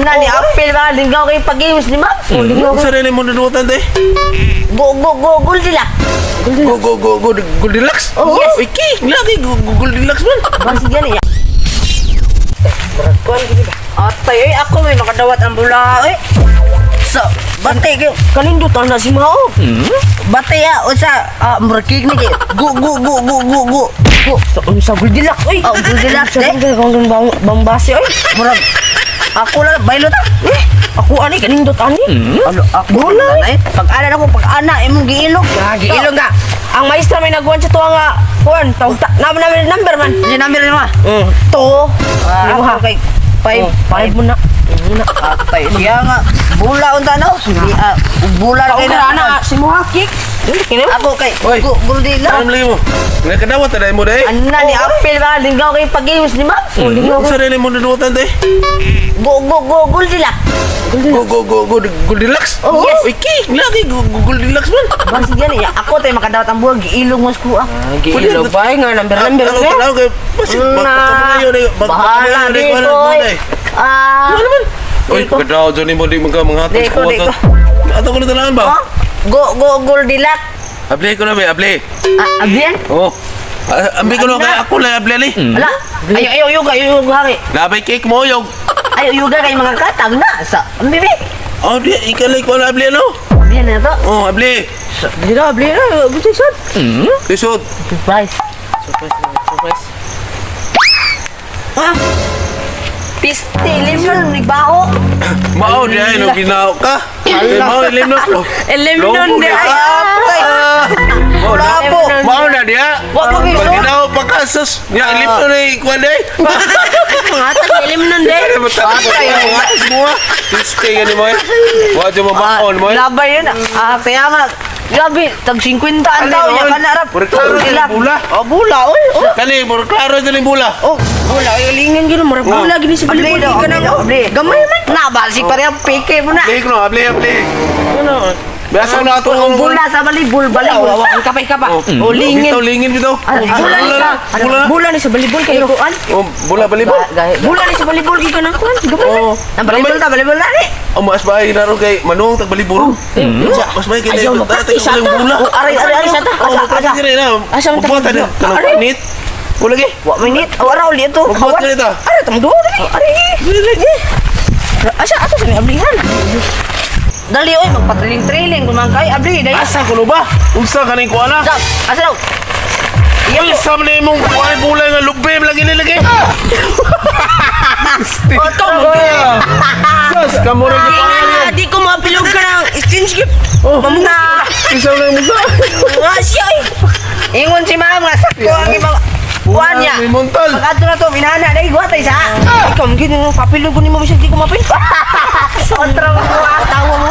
Nani apil ba linggaw kay pag-games ni ma'am? Sa rin mo nanutan te? Goldilocks. Goldilocks? Oh, yes. Iki, lagi Goldilocks man. Basi gani ya. Berat gini ba? Atay ako may makadawat ang bula So, bate kayo. Kalindutan na si Mao. Bate ya, usa merkik ni kayo. Go. Sa Goldilocks oy. Oh, Goldilocks eh. Kung bang basi oy. Murag ako lang baylo ta. Ako ani kanindot ani. Ako bulay. Pag-ana ako pag-ana imong giilog. Giilog nga. Ang maestra may nagwan sa tuwa nga kuan tawag number man. Yung number ni mo. To. Ako kay 5 mo na. Atay siya nga bula unta no. Bula kay na si Muhakik. Ako kay Goldilocks. Family mo. Nakadawat na mo dai. Anna ni apil ba linggaw kay pag-games ni ma'am? Sa rin mo nanutan te? Goldilocks. Goldilocks? Oh, yes. Iki, lagi Goldilocks man. Basi gani ya. Ako tay makadawat ang buwag giilog mo ko. Giilog ba nga number Ano tanaw kay Bahala dito. Ano naman? Uy, kadaw dyan mo di maghahatong Deko. Ato ko na talaan ba? Goldilocks. Abli ko na ba, abli. Abian? Oo. Ambi ko na kay ako lang abli ni. Ala. Ayo hari. Labay cake mo yung. Ayo yuga kay mga katag na sa ambibi. Oh, di ikalay ko na abli no. Abian na to. Oh, abli. Dira abli na gusto sad. Tisod. Surprise. Ah. Pistilin mo ni bao. Mao di ay no ginaw ka. Mao ilim no. Elimnon di ay apay. Oh, lapo. Mao na dia. Wa mo giso. Pag ginaw pakasos. Ya ilim no ni kuan day. Mga tag elimnon di. Ano ba tayo semua? Piste gani mo. Wa jo mabaon mo. Labay yun. Kaya nga grabe, tag 50 ang tao niya kanarap. Bula. Oh, bula, oy. Kani mo klaro dali bula. Oh, bula, ay lingin gino, marap bula gini si balibol ka na. Gamay man. Nabalsik pa rin, peke mo na. Abli ko, abli. Ano? Biasa na ato Ang bula sa balibol. Ang kapay ka pa. Oh, lingin. Lingin bitaw. Bula ni sa balibol kayo kuan. Oh, bula balibol. Bula ni sa balibol kayo ka na kuan. Gamay man. Ang balibol na ni. Oh, mas bahay na ro kay Manong tag balibol. Mas bahay kay Ayaw, dati ko lang bula. Aray, sa ta. Asa dire na. Asa man Buhat na. Aray. Kanit. Wala gi. Wa minit. Wala uli ito. Buhat na ita. Aray, tang duwa dali. Aray. Asa sa ni ablihan. Dali oy, magpatriling-triling kumangkay. Abli, dayo. Asa kuno ba? Unsa kaning ko ana? Asa daw? Yung sa man imong kuan bulay nga lugbe lagi ni lagi. Otong. Sus, kamura gi pangalan. Di ko mapilog ka ng skinship. Mamuna. Isaw lang mo sa. Asya oy. Ingon si ma'am nga sakto ang ibang buwan niya. May montal. Pag-ato na to, minana na igwatay sa. Ikaw, gini mo, papilog ko ni mo, di ko mapil. Kontra mo, tawa mo.